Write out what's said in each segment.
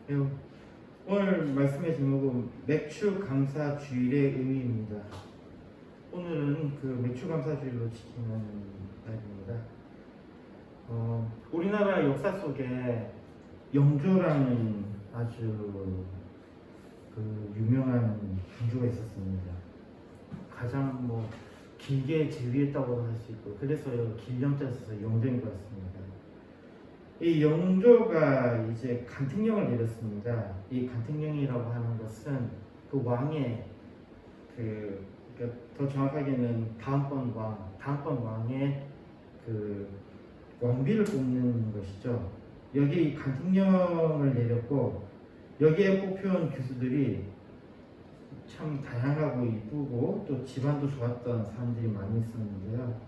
네, 오늘 말씀의 제목은 맥주 감사 주일의 의미입니다. 오늘은 그 맥주 감사 주일로 지키는 날입니다. 우리나라 역사 속에 영조라는 아주 그 유명한 군주가 있었습니다. 가장 길게 재위했다고 할 수 있고, 그래서 길령자 써서 영정인 것 같습니다. 이 영조가 이제 간택령을 내렸습니다. 이 간택령이라고 하는 것은 그 왕의 그러니까 더 정확하게는 다음번 왕의 그 왕비를 뽑는 것이죠. 여기 이 간택령을 내렸고, 여기에 뽑혀온 교수들이 참 다양하고 이쁘고 또 집안도 좋았던 사람들이 많이 있었는데요.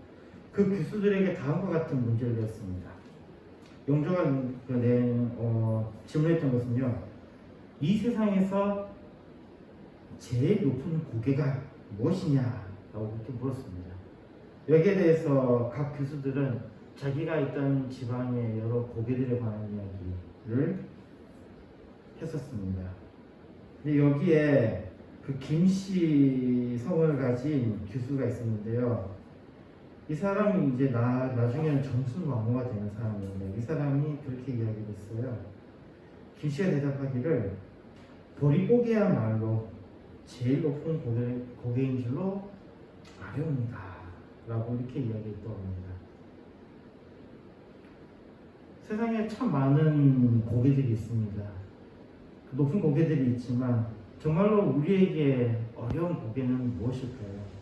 그 교수들에게 다음과 같은 문제를 냈습니다. 영조가 질문했던 것은요, 이 세상에서 제일 높은 고개가 무엇이냐라고 그렇게 물었습니다. 여기에 대해서 각 교수들은 자기가 있던 지방의 여러 고개들에 관한 이야기를 했었습니다. 근데 여기에 그 김씨 성을 가진 교수가 있었는데요. 이 사람이 이제 나중에는 정순왕후가 되는 사람인데, 이 사람이 그렇게 이야기했어요. 김씨가 대답하기를 보릿고개야말로 제일 높은 고개인 줄로 아려옵니다 라고 이렇게 이야기했다고 합니다. 세상에 참 많은 고개들이 있습니다. 높은 고개들이 있지만 정말로 우리에게 어려운 고개는 무엇일까요?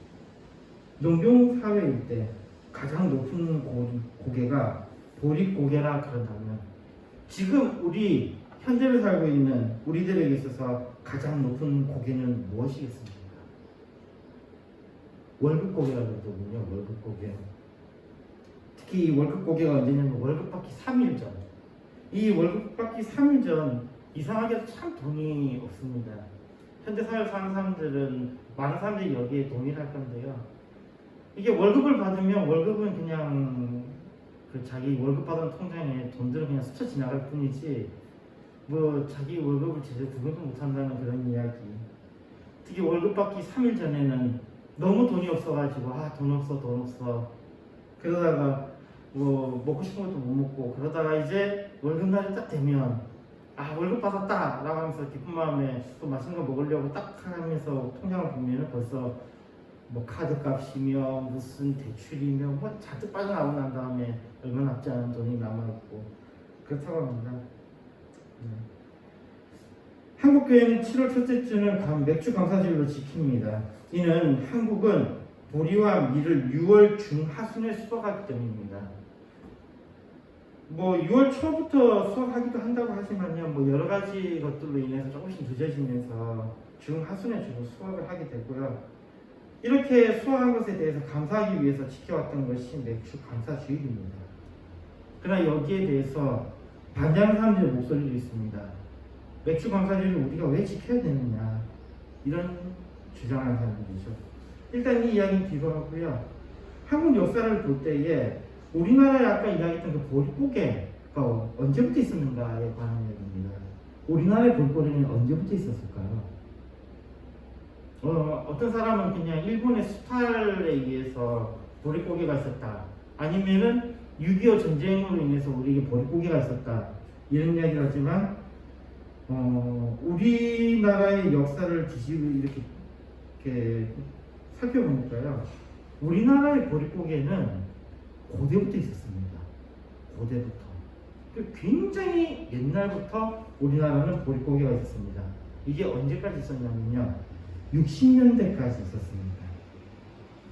농경사회일 때 가장 높은 고개가 보릿고개라 그런다면, 지금 우리 현재를 살고 있는 우리들에게 있어서 가장 높은 고개는 무엇이겠습니까? 월급고개라고 그러거든요. 월급고개. 특히 이 월급고개가 언제냐면 월급 받기 3일 전. 이 월급 받기 3일 전 이상하게도 참 돈이 없습니다. 현대사회를 사는 사람들은, 많은 사람들이 여기에 동의할 건데요. 이게 월급을 받으면 월급은 그냥 그 자기 월급 받은 통장에 돈들은 그냥 스쳐 지나갈 뿐이지, 자기 월급을 제대로 구분도 못한다는 그런 이야기. 특히 월급 받기 3일 전에는 너무 돈이 없어가지고 돈 없어 그러다가 먹고 싶은 것도 못 먹고, 그러다가 이제 월급날이 딱 되면 월급 받았다 라고 하면서 기쁜 마음에 또 맛있는 거 먹으려고 딱 하면서 통장을 보면은 벌써 카드값이며 무슨 대출이며 잔뜩 빠져나오고 난 다음에 얼마 남지 않은 돈이 남아있고 그렇다고 합니다. 한국교회는 7월 첫째 주는 맥주 감사주일로 지킵니다. 이는 한국은 보리와 밀을 6월 중하순에 수확하기 때문입니다. 6월 초부터 수확하기도 한다고 하지만요, 여러 가지 것들로 인해서 조금씩 늦어지면서 중하순에 주로 수확을 하게 되고요. 이렇게 수확한 것에 대해서 감사하기 위해서 지켜왔던 것이 맥주 감사주일입니다. 그러나 여기에 대해서 반대하는 사람들의 목소리도 있습니다. 맥주 감사주일을 우리가 왜 지켜야 되느냐, 이런 주장하는 사람들이죠. 일단 이 이야기는 뒤돌아보고요. 한국 역사를 볼 때에 우리나라에 아까 이야기했던 그 보릿고개가 언제부터 있었는가에 관한 이야기입니다. 우리나라의 보릿고개는 언제부터 있었을까요? 어떤 사람은 그냥 일본의 수탈에 의해서 보릿고개가 있었다, 아니면은 6.25 전쟁으로 인해서 우리에게 보릿고개가 있었다, 이런 이야기를 하지만 우리나라의 역사를 뒤지고 이렇게 살펴보니까요, 우리나라의 보릿고개는 고대부터 있었습니다. 고대부터. 굉장히 옛날부터 우리나라는 보릿고개가 있었습니다. 이게 언제까지 있었냐면요, 60년대까지 있었습니다.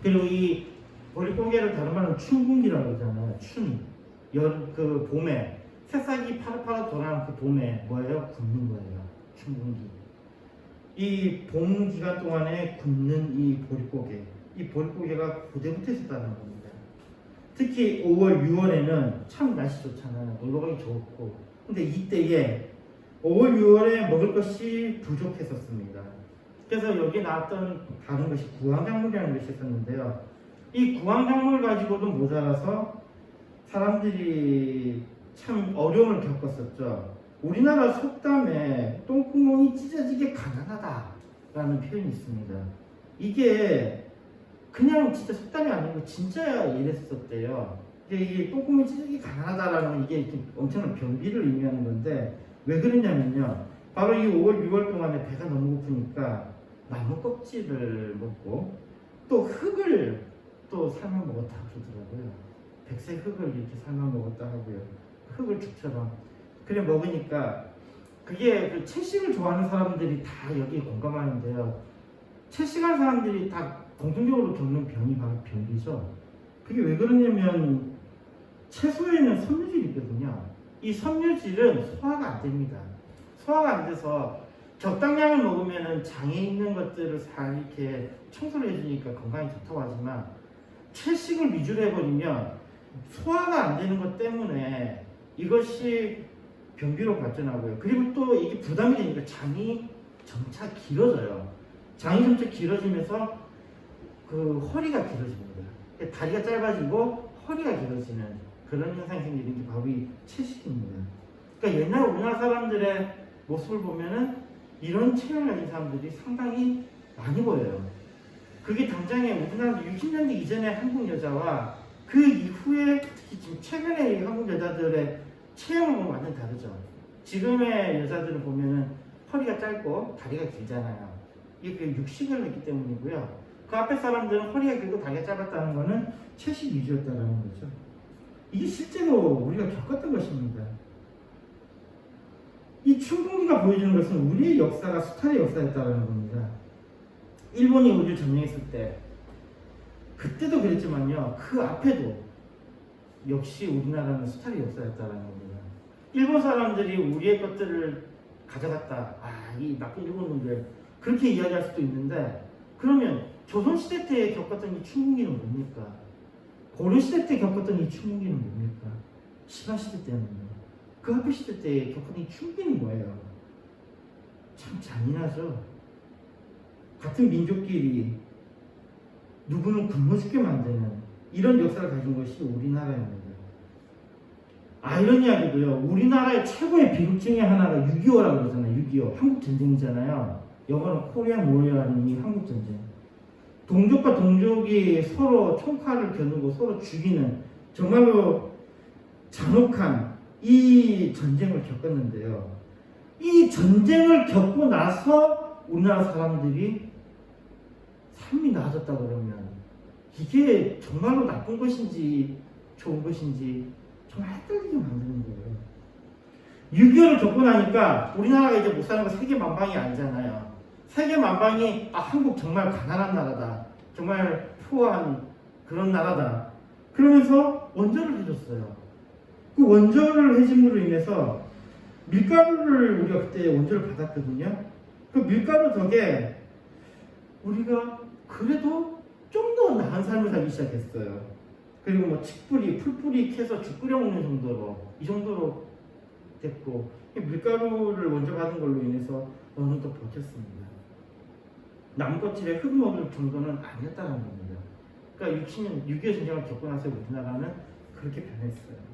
그리고 이 보릿고개를 다른 말로 춘궁기라고 하잖아요. 그 봄에 새싹이 파릇파릇 돌아가는 그 봄에 굽는 거예요. 춘궁기. 이 봄 기간 동안에 굽는 이 보릿고개, 이 보릿고개가 고대부터 있었다는 겁니다. 특히 5월, 6월에는 참 날씨 좋잖아요. 놀러 가기 좋고. 근데 이때에 5월, 6월에 먹을 것이 부족했었습니다. 그래서 여기에 나왔던 다른 것이 구황작물이라는 것이 있었는데요. 이 구황작물을 가지고도 모자라서 사람들이 참 어려움을 겪었었죠. 우리나라 속담에 똥구멍이 찢어지게 가난하다라는 표현이 있습니다. 이게 그냥 진짜 속담이 아니고 진짜 이랬었대요. 이게 똥구멍이 찢어지게 가난하다라는 건 이게 이렇게 엄청난 변비를 의미하는 건데 왜 그러냐면요. 바로 이 5월, 6월 동안에 배가 너무 고프니까 나무 껍질을 먹고 또 흙을 또 삶아 먹었다 그러더라고요. 백색 흙을 이렇게 삶아 먹었다 하고요. 흙을 죽처럼. 그래 먹으니까 그게 그 채식을 좋아하는 사람들이 다 여기에 공감하는데요. 채식하는 사람들이 다 공통적으로 겪는 병이 바로 변비죠. 그게 왜 그러냐면 채소에는 섬유질이 있거든요. 이 섬유질은 소화가 안 됩니다. 소화가 안 돼서 적당량을 먹으면 장에 있는 것들을 잘 이렇게 청소를 해주니까 건강에 좋다고 하지만 채식을 위주로 해버리면 소화가 안 되는 것 때문에 이것이 변비로 발전하고요. 그리고 또 이게 부담이 되니까 장이 점차 길어져요. 장이 점차 길어지면서 그 허리가 길어집니다. 다리가 짧아지고 허리가 길어지는 그런 현상이 생기는 게 바로 이 채식입니다. 그러니까 옛날 우리나라 사람들의 모습을 보면은 이런 체형을 가진 사람들이 상당히 많이 보여요. 그게 당장에 우리나라 60년대 이전의 한국 여자와 그 이후에 특히 지금 최근의 한국 여자들의 체형을 보면 완전 다르죠. 지금의 여자들을 보면은 허리가 짧고 다리가 길잖아요. 이게 그 육식을 했기 때문이고요. 그 앞에 사람들은 허리가 길고 다리가 짧았다는 거는 채식 위주였다는 거죠. 이게 실제로 우리가 겪었던 것입니다. 이 춘궁기가 보여주는 것은 우리의 역사가 수탈의 역사였다는 겁니다. 일본이 우리를 점령했을 때 그때도 그랬지만요. 그 앞에도 역시 우리나라는 수탈의 역사였다는 겁니다. 일본 사람들이 우리의 것들을 가져갔다. 이 나쁜 일본 놈들. 그렇게 이야기할 수도 있는데 그러면 조선시대 때 겪었던 이 춘궁기는 뭡니까? 고려시대 때 겪었던 이 춘궁기는 뭡니까? 신라시대 때는요. 그 앞에 시대 때 겪었던 이 춘궁기는 뭐예요? 참 잔인하죠. 같은 민족끼리 누구는 굶어 죽게 만드는 이런 역사를 가진 것이 우리나라입니다. 아이러니하게도요. 우리나라의 최고의 비극 중에 하나가 6.25라고 그러잖아요. 6.25 한국전쟁이잖아요. 영어로 코리안 워리어라는 이 한국전쟁. 동족과 동족이 서로 총칼을 겨누고 서로 죽이는 정말로 잔혹한 이 전쟁을 겪었는데요. 이 전쟁을 겪고 나서 우리나라 사람들이 삶이 나아졌다 그러면 이게 정말로 나쁜 것인지 좋은 것인지 정말 헷갈리게 만드는 거예요. 6.25를 겪고 나니까 우리나라가 이제 못 사는 거 세계 만방이 아니잖아요. 세계 만방이 한국 정말 가난한 나라다. 정말 포화한 그런 나라다. 그러면서 원조를 해줬어요. 그 원조를 해줌으로 인해서 밀가루를 우리가 그때 원조를 받았거든요. 그 밀가루 덕에 우리가 그래도 좀 더 나은 삶을 살기 시작했어요. 그리고 뭐 칡뿌리, 풀뿌리 캐서 죽 끓여 먹는 정도로 이 정도로 됐고 밀가루를 원조 받은 걸로 인해서 어느 정도 버텼습니다. 나무껍질에 흙 먹을 정도는 아니었다는 겁니다. 그러니까 60년 6.25 전쟁을 겪고 나서 우리나라는 그렇게 변했어요.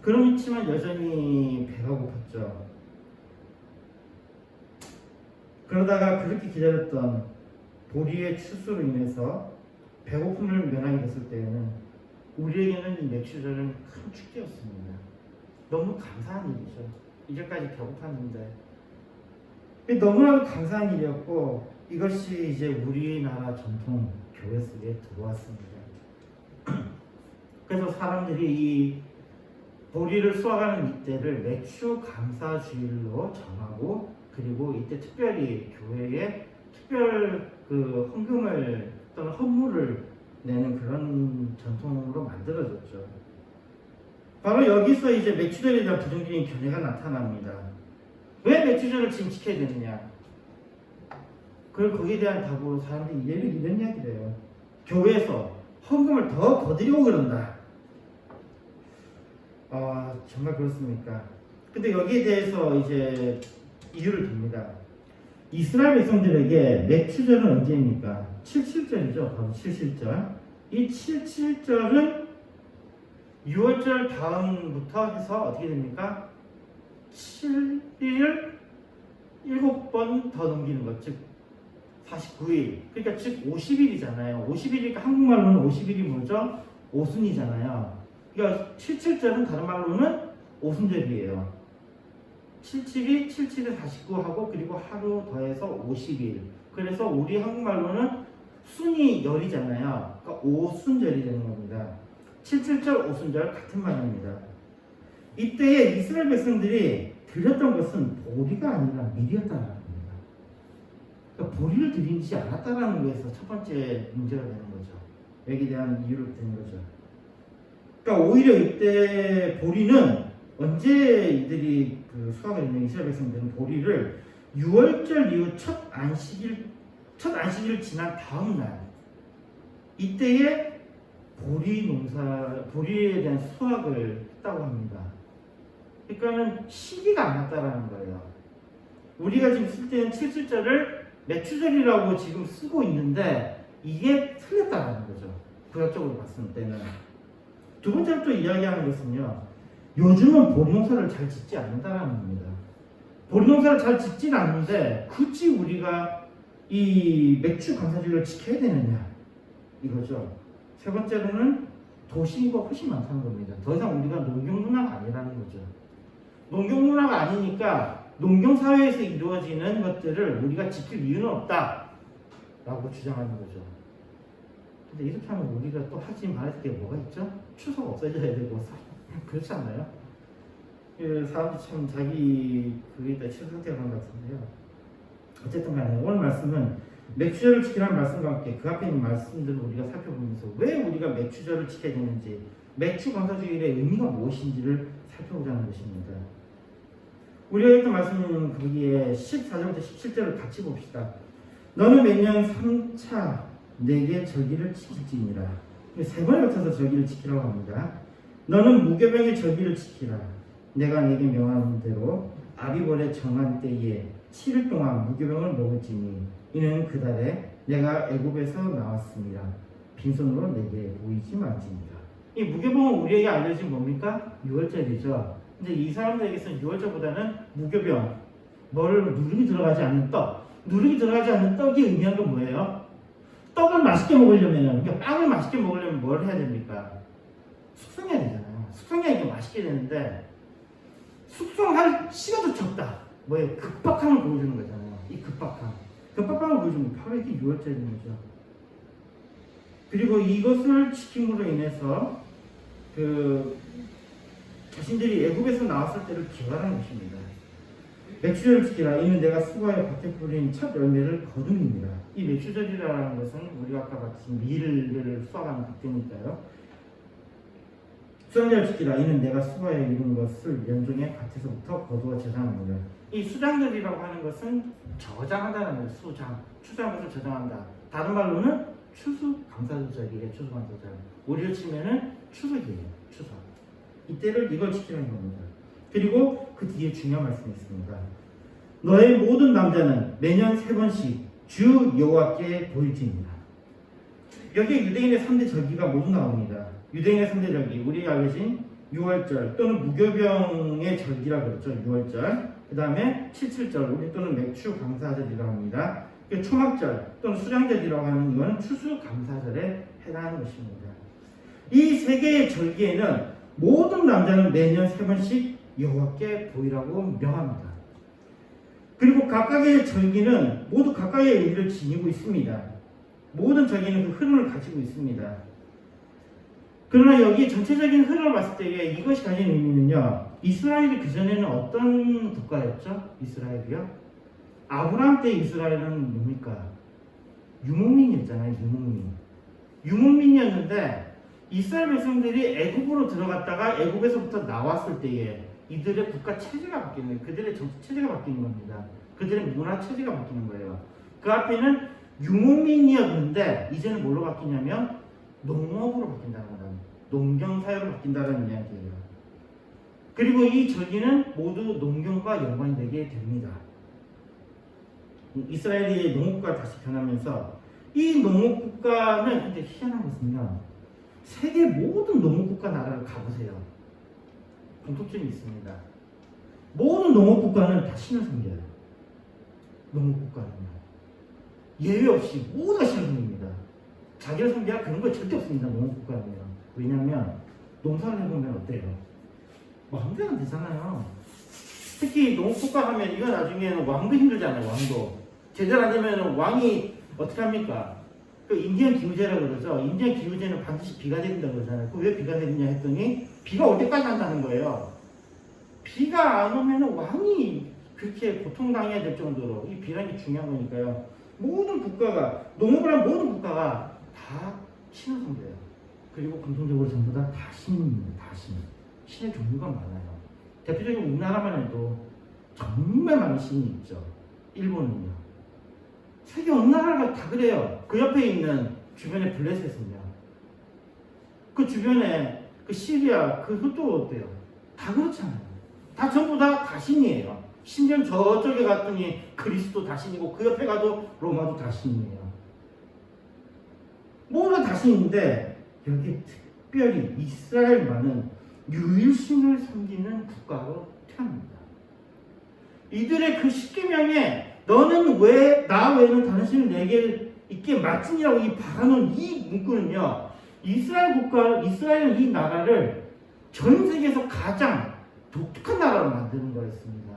그렇지만 여전히 배가 고팠죠. 그러다가 그렇게 기다렸던 보리의 추수로 인해서 배고픔을 면하게 됐을 때에는 우리에게는 이 맥주절은 큰 축제였습니다. 너무 감사한 일이죠. 이제까지 배고팠는데 너무나도 감사한 일이었고 이것이 이제 우리나라 전통 교회 속에 들어왔습니다. 그래서 사람들이 이 보리를 수확하는 이때를 맥주 감사주일로 정하고 그리고 이때 특별히 교회에 특별 그 헌금을 또는 헌물을 내는 그런 전통으로 만들어졌죠. 바로 여기서 이제 맥주절에 대한 부정적인 견해가 나타납니다. 왜 맥주절을 지금 지켜야 되느냐? 그걸 거기에 대한 답으로 사람들이 이런 이야기를 해요. 교회에서 헌금을 더 거드리고 그런다. 정말 그렇습니까? 근데 여기에 대해서 이제 이유를 듭니다. 이스라엘 백성들에게 맥주절은 언제입니까? 77절이죠. 바로 77절. 이 77절은 6월절 다음부터 해서 어떻게 됩니까? 7일을 7번 더 넘기는 것, 즉 49일. 그러니까 즉 50일이잖아요. 50일이니까 한국말로는 50일이 뭐죠? 오순이잖아요. 그러니까 77절은 다른 말로는 오순절이에요. 77이 77에 49하고 그리고 하루 더해서 50일. 그래서 우리 한국말로는 순이 열이잖아요. 그러니까 오순절이 되는 겁니다. 77절, 오순절 같은 말입니다. 이때에 이스라엘 백성들이 드렸던 것은 보리가 아니라 밀이었다는 겁니다. 그러니까 보리를 드리지 않았다라는 것에서 첫 번째 문제가 되는 거죠. 여기에 대한 이유를 드는 거죠. 그러니까 오히려 이때 보리는 언제 이들이 그 수확을 했냐, 이스라엘 백성들은 보리를 6월절 이후 첫 안식일 지난 다음 날 이때에 보리에 대한 수확을 했다고 합니다. 그러니까는 시기가 안 맞다라는 거예요. 우리가 지금 쓸 때는 77절을 매추절이라고 지금 쓰고 있는데 이게 틀렸다라는 거죠. 구약적으로 봤을 때는. 두 번째로 또 이야기하는 것은요. 요즘은 보리 농사를 잘 짓지 않는다라는 겁니다. 보리 농사를 잘 짓진 않는데 굳이 우리가 이 맥주 감사절을 지켜야 되느냐 이거죠. 세 번째로는 도시인구가 훨씬 많다는 겁니다. 더 이상 우리가 농경 문화가 아니라는 거죠. 농경 문화가 아니니까 농경 사회에서 이루어지는 것들을 우리가 지킬 이유는 없다라고 주장하는 거죠. 근데 이렇게 하면 우리가 또 하지 말아야 될 게 뭐가 있죠? 추석 없어져야 되고 그렇지 않나요? 사람들이 참 자기 그게 다 취소되는 것 같은데요. 어쨌든 간에 오늘 말씀은 맥주절을 지키라는 말씀과 함께 그 앞에 있는 말씀들을 우리가 살펴보면서 왜 우리가 맥주절을 지켜야 되는지, 맥주 감사주일의 의미가 무엇인지를 살펴보자는 것입니다. 우리가 했던 말씀은 거기에 14절부터 17절을 같이 봅시다. 너는 매년 3차 내게 절기를 지킬지니라. 세 번에 걸쳐서 절기를 지키라고 합니다. 너는 무교병의 절기를 지키라. 내가 내게 명한 대로 아비벌에 정한 때에 7일 동안 무교병을 먹을지니 이는 그 달에 내가 애굽에서 나왔습니다. 빈손으로 내게 보이지 말지니라. 이 무교병은 우리에게 알려진 뭡니까? 6월절이죠. 근데 이 사람들에게서는 6월절보다는 무교병, 누룩이 들어가지 않는 떡. 누룩이 들어가지 않는 떡이 의미하는 건 뭐예요? 떡을 맛있게 먹으려면, 그러니까 빵을 맛있게 먹으려면 뭘 해야 됩니까? 숙성해야 되잖아요. 숙성해야 이게 맛있게 되는데 숙성할 시간도 적다. 뭐예요? 급박함을 보여주는 거잖아요. 이 급박함을 보여주는 게 바로 이게 6월절인 거죠. 그리고 이것을 지킴으로 인해서 자신들이 애굽에서 나왔을 때를 기억하는 것입니다. 맥주절을 지키라. 이는 내가 수고하여 밭에 뿌린 첫 열매를 거둠입니다. 이 맥주절이라는 것은 우리가 아까 봤듯이 밀을 수확하는 그때니까요. 수장절을 지키라. 이는 내가 수고하여 이룬 것을 연중에 밭에서부터 거두어 저장합니다. 이 수장절이라고 하는 것은 저장한다는 거예요. 추수한 것을 저장한다. 다른 말로는 추수감사절이에요. 추수감사절. 우리로 치면은 추석이에요. 추석. 이때를 이걸 지키는 겁니다. 그리고 그 뒤에 중요한 말씀이 있습니다. 너의 모든 남자는 매년 3번씩 주 여호와께 보일지니라. 여기에 유대인의 3대 절기가 모두 나옵니다. 유대인의 3대 절기, 우리가 알려진 6월절 또는 무교병의 절기라 그러죠. 6월절. 그 다음에 77절, 우리 또는 맥주 감사절이라고 합니다. 초막절 또는 수량절이라고 하는 이거는 추수 감사절에 해당하는 것입니다. 이 세 개의 절기에는 모든 남자는 매년 3번씩 여호와께 보이라고 명합니다. 그리고 각각의 절기는 모두 각각의 의미를 지니고 있습니다. 모든 절기는 그 흐름을 가지고 있습니다. 그러나 여기 전체적인 흐름을 봤을 때 이것이 가진 의미는요, 이스라엘이 그전에는 어떤 국가였죠? 이스라엘이요? 아브라함 때 이스라엘은 뭡니까? 유목민이었잖아요. 유목민이었는데 이스라엘 백성들이 애굽으로 들어갔다가 애굽에서부터 나왔을 때에 이들의 국가 체제가 바뀌는 거예요. 그들의 정치 체제가 바뀌는 겁니다. 그들의 문화 체제가 바뀌는 거예요. 그 앞에는 유목민이었는데 이제는 뭘로 바뀌냐면 농업으로 바뀐다는 거다. 농경사회로 바뀐다는 이야기예요. 그리고 이 절기는 모두 농경과 연관이 되게 됩니다. 이스라엘이 농업국가 다시 변하면서 이 농업국가는 근데 희한한 것은요. 세계 모든 농업국가 나라를 가보세요. 공통점이 있습니다. 모든 농업국가는 다 신을 섬겨요. 농업국가는요. 예외 없이 모두가 신을 섬깁니다. 자기를 섬겨야 그런 거 절대 없습니다. 농업국가는요. 왜냐하면 농사를 해보면 어때요? 왕도가 되잖아요. 특히 농업국가 하면 이거 나중에는 왕도 힘들잖아요. 왕도. 제대로 안 되면 왕이 어떻게 합니까? 그 인디언 기후제라고 그러죠. 인디언 기후제는 반드시 비가 내린다고 그러잖아요. 그 왜 비가 내리냐 했더니 비가 올 때까지 한다는 거예요. 비가 안 오면 왕이 그렇게 고통당해야 될 정도로 이 비라는 게 중요한 거니까요. 모든 국가가, 농업을 한 모든 국가가 다 신을 섬겨요. 그리고 공통적으로 전부 다 신입니다. 다 신. 신의 종류가 많아요. 대표적으로 우리나라만 해도 정말 많은 신이 있죠. 일본은요. 세계 어느 나라가 다 그래요. 그 옆에 있는 주변의 블레셋은요. 그 주변에 그 시리아 그것도 어때요? 다 그렇잖아요. 다 전부 다 다신이에요. 심지어 저쪽에 갔더니 그리스도 다신이고 그 옆에 가도 로마도 다신이에요. 모두 다신인데 여기 특별히 이스라엘만은 유일신을 섬기는 국가로 태어납니다. 이들의 그 십계명에 너는 왜 나 외에는 다른 신을 내게 있게 맞지니라고 이 박아놓은 이 문구는요. 이스라엘은 이 나라를 전 세계에서 가장 독특한 나라로 만드는 거였습니다.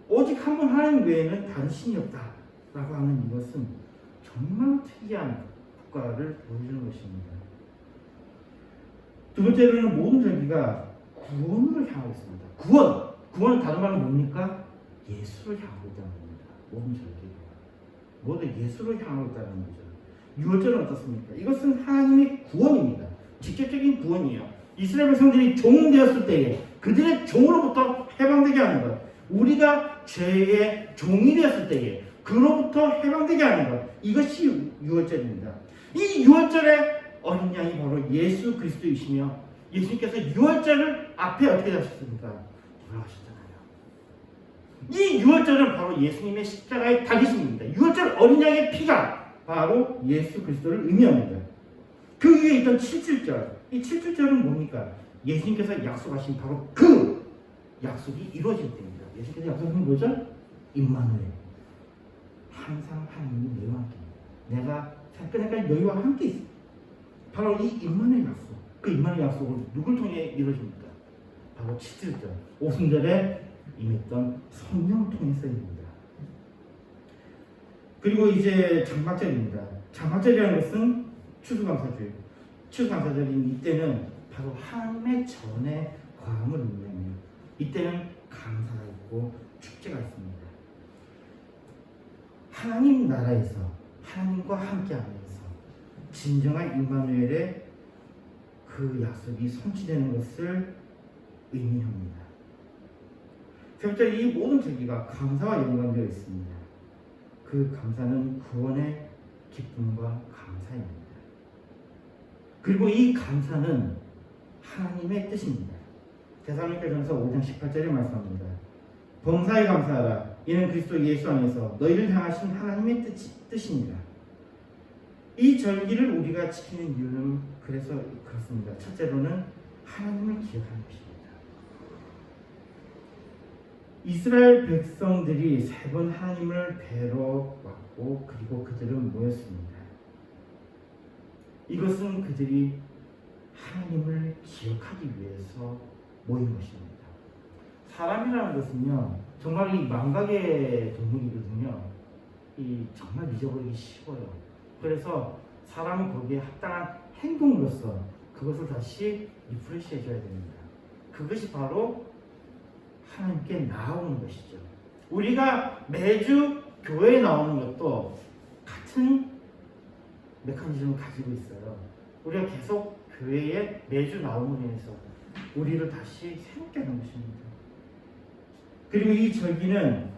오직 한 분 하나님 외에는 다른 신이 없다라고 하는 이것은 정말 특이한 국가를 보여주는 것입니다. 두 번째로는 모든 절기가 구원으로 향하고 있습니다. 구원은 다른 말로 뭡니까? 예수를 향하고 있다는 겁니다. 모든 절기가 모두 예수를 향하고 있다는 거죠. 유월절은 어떻습니까? 이것은 하나님의 구원입니다. 직접적인 구원이에요. 이스라엘 백성들이 종 되었을 때에 그들의 종으로부터 해방되게 하는 것, 우리가 죄의 종이 되었을 때에 그로부터 해방되게 하는 것, 이것이 유월절입니다. 이 유월절의 어린 양이 바로 예수 그리스도이시며 예수님께서 유월절을 앞에 어떻게 하셨습니까? 돌아가셨잖아요. 이 유월절은 바로 예수님의 십자가의 다기심입니다. 유월절 어린 양의 피가 바로 예수 그리스도를 의미합니다. 그 위에 있던 7.7절, 이 7.7절은 뭡니까? 예수님께서 약속하신 바로 그 약속이 이루어질 때입니다. 예수님께서 약속하신 뭐죠? 임마누엘. 항상 하나님이 너희와 함께 있습니다. 내가 끝날까지 너희와 함께 있습니다. 바로 이 임마누엘 약속, 그 임마누엘 약속을 누굴 통해 이루어집니까? 바로 7.7절, 오순절에 임했던 성령 통해서입니다. 그리고 이제 장막절입니다. 장막절이라는 것은 추수감사절. 추수감사절인 이때는 바로 하나님의 전에 과음을 의미하며 이때는 감사가 있고 축제가 있습니다. 하나님 나라에서 하나님과 함께하면서 진정한 임마누엘의 그 약속이 성취되는 것을 의미합니다. 세 번째, 이 모든 절기가 감사와 연관되어 있습니다. 그 감사는 구원의 기쁨과 감사입니다. 그리고 이 감사는 하나님의 뜻입니다. 데살로니가전서 5장 18절에 말씀합니다. 범사에 감사하라. 이는 그리스도 예수 안에서 너희를 향하신 하나님의 뜻입니다. 이 절기를 우리가 지키는 이유는 그래서 그렇습니다. 첫째로는 하나님을 기억하는 것입니다. 이스라엘 백성들이 세 번 하나님을 뵈러 왔고 그리고 그들은 모였습니다. 이것은 그들이 하나님을 기억하기 위해서 모인 것입니다. 사람이라는 것은요, 정말 이 망각의 동물이거든요. 이 정말 잊어버리기 쉬워요. 그래서 사람은 거기에 합당한 행동으로서 그것을 다시 리프레시 해줘야 됩니다. 그것이 바로 하나님께 나오는 것이죠. 우리가 매주 교회에 나오는 것도 같은 메커니즘을 가지고 있어요. 우리가 계속 교회에 매주 나옴으로 해서 우리를 다시 새롭게 하는 것입니다. 그리고 이 절기는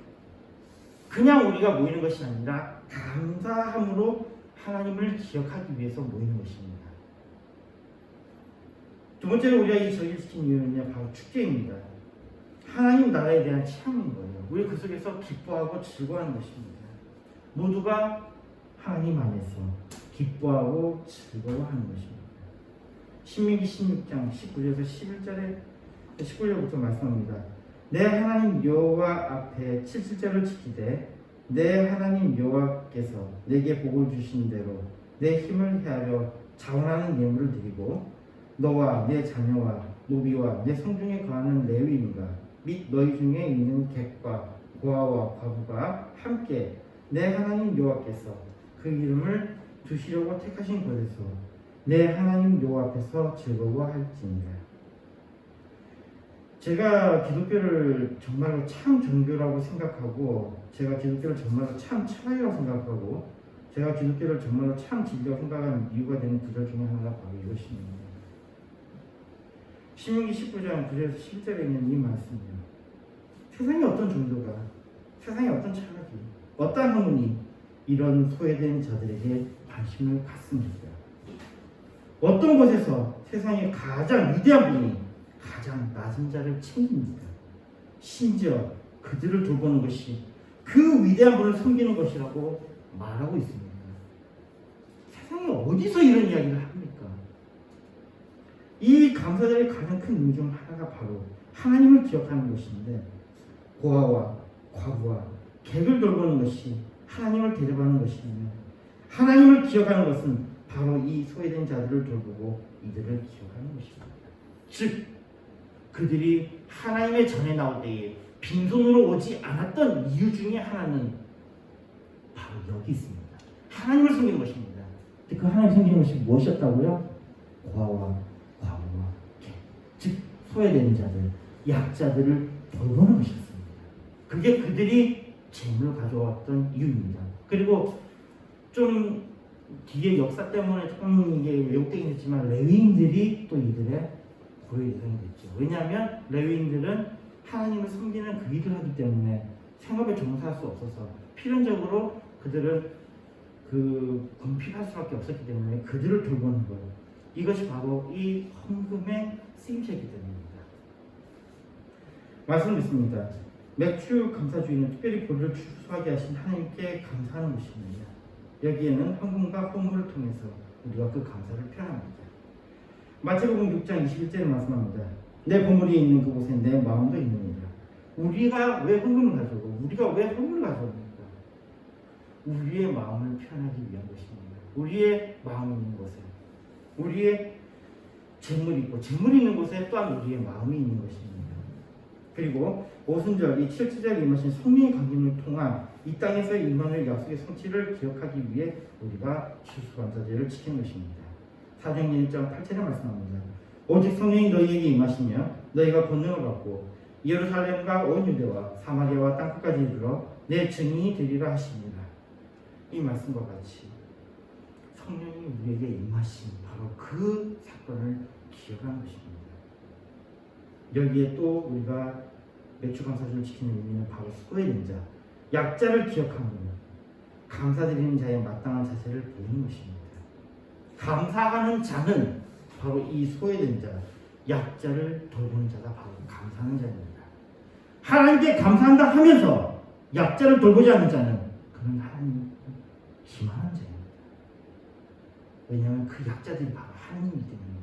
그냥 우리가 모이는 것이 아니라 감사함으로 하나님을 기억하기 위해서 모이는 것입니다. 두 번째로 우리가 이 절기를 지킨 이유는 바로 축제입니다. 하나님 나라에 대한 체험인 거예요. 우리 그 속에서 기뻐하고 즐거워하는 것입니다. 모두가 하나님 안에서 기뻐하고 즐거워하는 것입니다. 신명기 16장 19절에서 19절부터 말씀합니다. 내 하나님 여호와 앞에 7일절을 지키되 내 하나님 여호와께서 내게 복을 주신 대로 내 힘을 헤아려 자원하는 예물을 드리고 너와 내 자녀와 노비와 내 성중에 거하는 레위인과 및 너희 중에 있는 객과 고아와 과부가 함께 내 하나님 여호와께서 그 이름을 두시려고 택하신 곳에서 내 하나님 여호와 앞에서 즐거워할지니라. 제가 기독교를 정말로 참 종교라고 생각하고 제가 기독교를 정말로 참 철학이라고 생각하고 제가 기독교를 정말로 참 진리라고 생각하는 이유가 되는 구절 중에 하나가 바로 이것입니다. 신명기 19장 9절에서 10절에 있는 이 말씀이요. 세상의 어떤 종교가 세상의 어떤 철학이 어떤 학문이 이런 소외된 자들에게 관심을 갖습니까? 어떤 곳에서 세상의 가장 위대한 분이 가장 낮은 자를 챙깁니다. 심지어 그들을 돌보는 것이 그 위대한 분을 섬기는 것이라고 말하고 있습니다. 세상에 어디서 이런 이야기를 합니까? 이 감사절의 가장 큰 의미 중 하나가 바로 하나님을 기억하는 것인데 고아와 과부와 객을 돌보는 것이 하나님을 대접하는 것이며 하나님을 기억하는 것은 바로 이 소외된 자들을 돌보고 이들을 기억하는 것입니다. 즉 그들이 하나님의 전에 나올 때에 빈손으로 오지 않았던 이유 중에 하나는 바로 여기 있습니다. 하나님을 섬기는 것입니다. 그 하나님을 섬기는 것이 무엇이었다고요? 고아와 과부와 객, 즉 소외된 자들, 약자들을 돌보는 것이었습니다. 그게 그들이 재물을 가져왔던 이유입니다. 그리고 좀 뒤에 역사 때문에 조금 이게 왜곡되긴 했지만 레위인들이 또 이들의 고려의 대상이 됐죠. 왜냐하면 레위인들은 하나님을 섬기는 그 일을 하기 때문에 생업에 종사할 수 없어서 필연적으로 그들은 궁핍할 수밖에 없었기 때문에 그들을 돌보는 것, 이것이 바로 이 헌금의 쓰임새이기 때문입니다. 말씀 듣습니다. 맥주 감사주의는 특별히 보리를 추수하게 하신 하나님께 감사하는 것입니다. 여기에는 헌금과 헌물을 통해서 우리가 그 감사를 표현합니다. 마태복음 6장 21절에 말씀합니다. 내 보물이 있는 그곳에 내 마음도 있느니라. 우리가 왜 헌금을 가져오고 우리가 왜 헌물을 가져옵니까? 우리의 마음을 표현하기 위한 것입니다. 우리의 마음이 있는 곳에 우리의 재물이 있고 재물이 있는 곳에 또한 우리의 마음이 있는 것입니다. 그리고 오순절 이 7주절에 임하신 성령의 강림을 통한 이 땅에서 임하는 약속의 성취를 기억하기 위해 우리가 추수감사제를 지키는 것입니다. 사도행전 1장 8절에 말씀합니다. 오직 성령이 너희에게 임하시며 너희가 권능을 받고 예루살렘과 온 유대와 사마리아와 땅끝까지 이르러 내 증인이 되리라 하십니다. 이 말씀과 같이 성령이 우리에게 임하신 바로 그 사건을 기억하는 것입니다. 여기에 또 우리가 맥주감사절을 지키는 의미는 바로 소외된 자, 약자를 기억하는 감사드리는 자의 마땅한 자세를 보이는 것입니다. 감사하는 자는 바로 이 소외된 자, 약자를 돌보는 자가 바로 감사하는 자입니다. 하나님께 감사한다 하면서 약자를 돌보지 않는 자는 그는 하나님을 기만한 자입니다. 왜냐하면 그 약자들이 바로 하나님이기 때문입니다.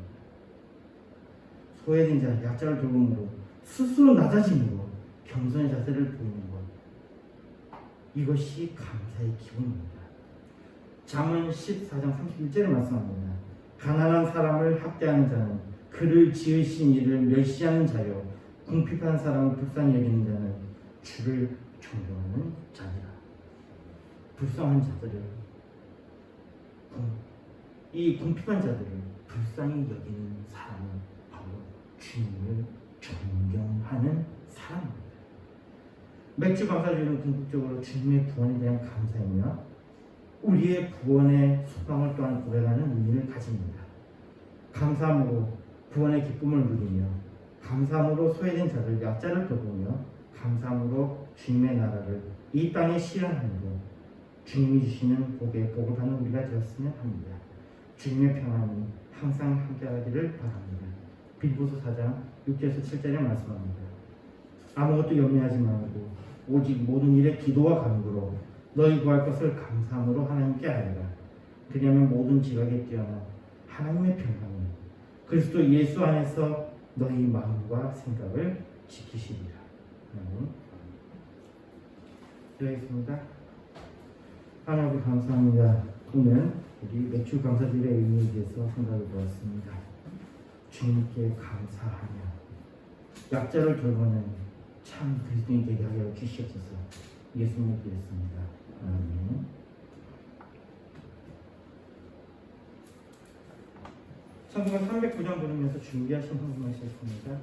소외된 자, 약자를 돌봄으로 스스로 낮아짐으로 겸손의 자세를 보이는 것, 이것이 감사의 기본입니다. 잠언 14장 31절에 말씀합니다. 가난한 사람을 학대하는 자는 그를 지으신 이를 멸시하는 자요 궁핍한 사람을 불쌍히 여기는 자는 주를 존경하는 자니라. 불쌍한 자들을, 이 궁핍한 자들을 불쌍히 여기는 사람은 바로 주님을 존경하는 사람입니다. 맥주 감사주의는 궁극적으로 주님의 구원에 대한 감사이며 우리의 구원의 소망을 또한 고백하는 의미를 가집니다. 감사함으로 구원의 기쁨을 누리며 감사함으로 소외된 자들, 약자를 돌보며 감사함으로 주님의 나라를 이 땅에 실현함으로 주님이 주시는 복에 복을 받는 우리가 되었으면 합니다. 주님의 평안이 항상 함께하기를 바랍니다. 빌보서 4장 6절에서 7절에 말씀합니다. 아무것도 염려하지 말고 오직 모든 일에 기도와 간구로 너희 구할 것을 감사함으로 하나님께 아뢰라. 그냐면 모든 지각에 뛰어난 하나님의 평강이 그리스도 예수 안에서 너희 마음과 생각을 지키시리라. 기도하겠습니다. 하나님 감사합니다. 오늘 우리 매출 감사절의 의미에 대해서 생각해 보았습니다. 주님께 감사하며 약자를 돌보는 참 그리스도인 되게 하여 주시옵소서. 예수님을 기도했습니다. 아멘. 찬송가 309장 부르면서 준비하신 헌금하시겠습니다.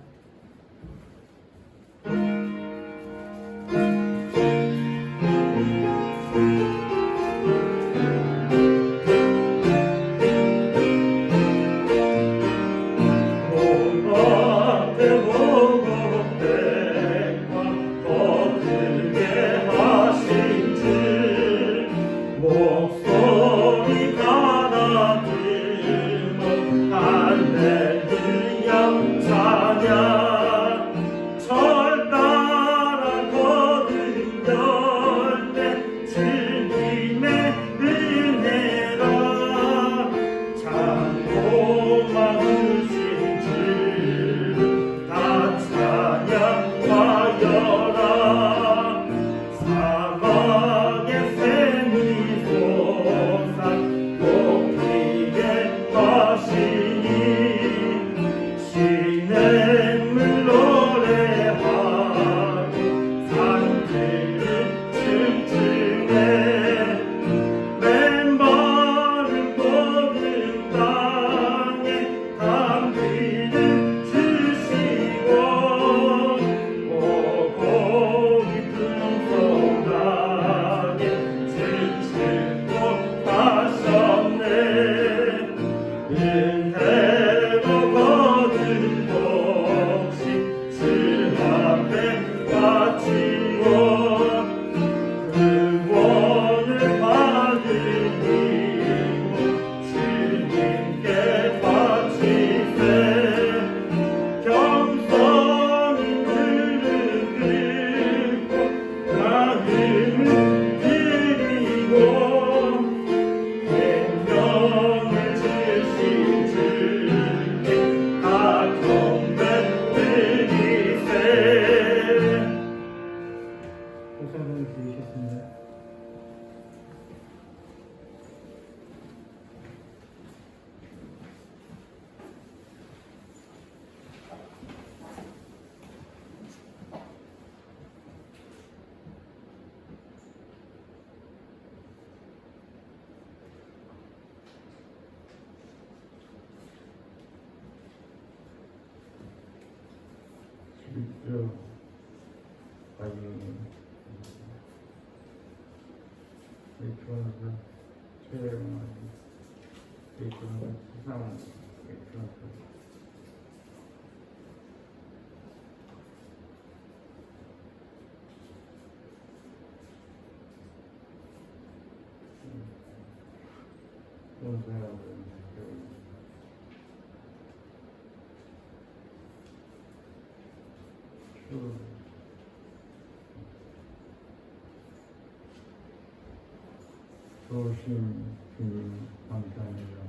좋으신 주님 감사합니다.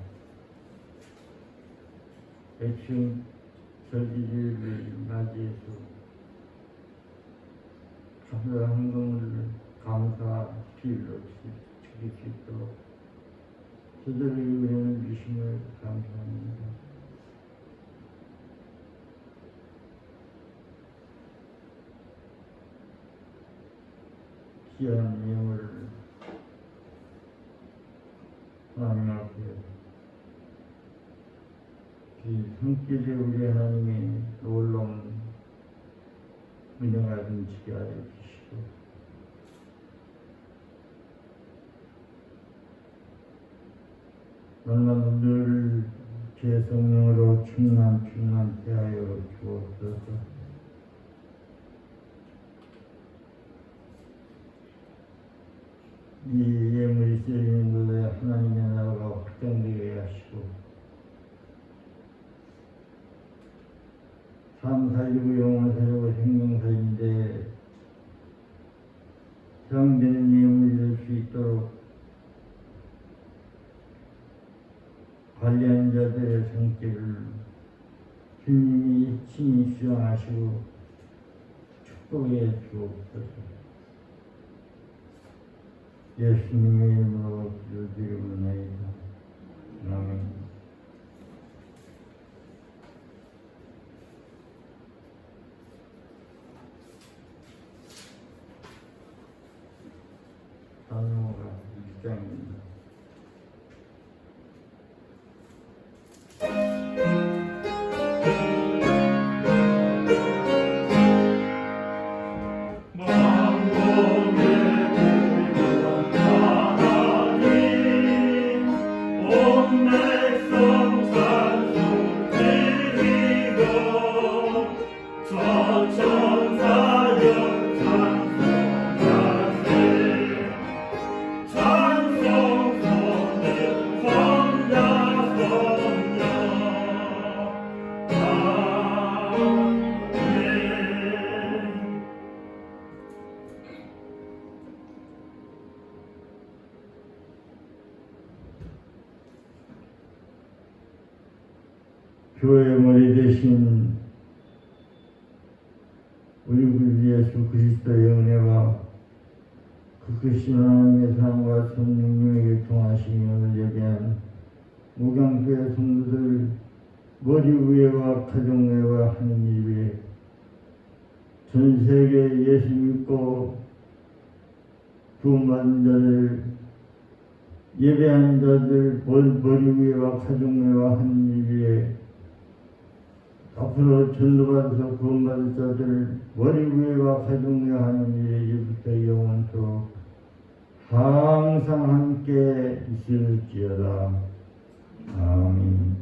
애칭 절기를 맞이해서 감사 헌금을 감사 비율로 드릴 수 있도록 저들을 위하여 주심을 감사합니다. 귀한 예물을 하나님 앞에 이 손길에 우리 하나님의 놀라운 은혜가 넘치게 하여 주시고 너는 늘 제 성령으로 충만케 하여 주옵소서. 이 예물이 쓰이는 것에 하나님의 나라가 확장되게 하시고 삶 살리고 영혼 살리고 생명 살리는데 사용되는 예물이 될 수 있도록 축복해 주옵소서. 예수님의 이름으로 기도드리옵나이다. 아멘. 단어가 1장입니다. 교회의 머리 대신 우리 구 예수 그리스도의 은혜와 그 크신 하나님의 사랑과 성령님에게 통하시며 예배한 목양교회 성도들 머리 위에와 가정 외와 하는 일에 전 세계 예수 믿고 구원받은 자들 예배한 자들 머리 위에와 가정 외와 하는 일에 앞으로 전도받아서 구원받을 자들 머리 위에와 가정 위에 하는 일에 이제부터 영원토록 항상 함께 있을지어다. 아멘.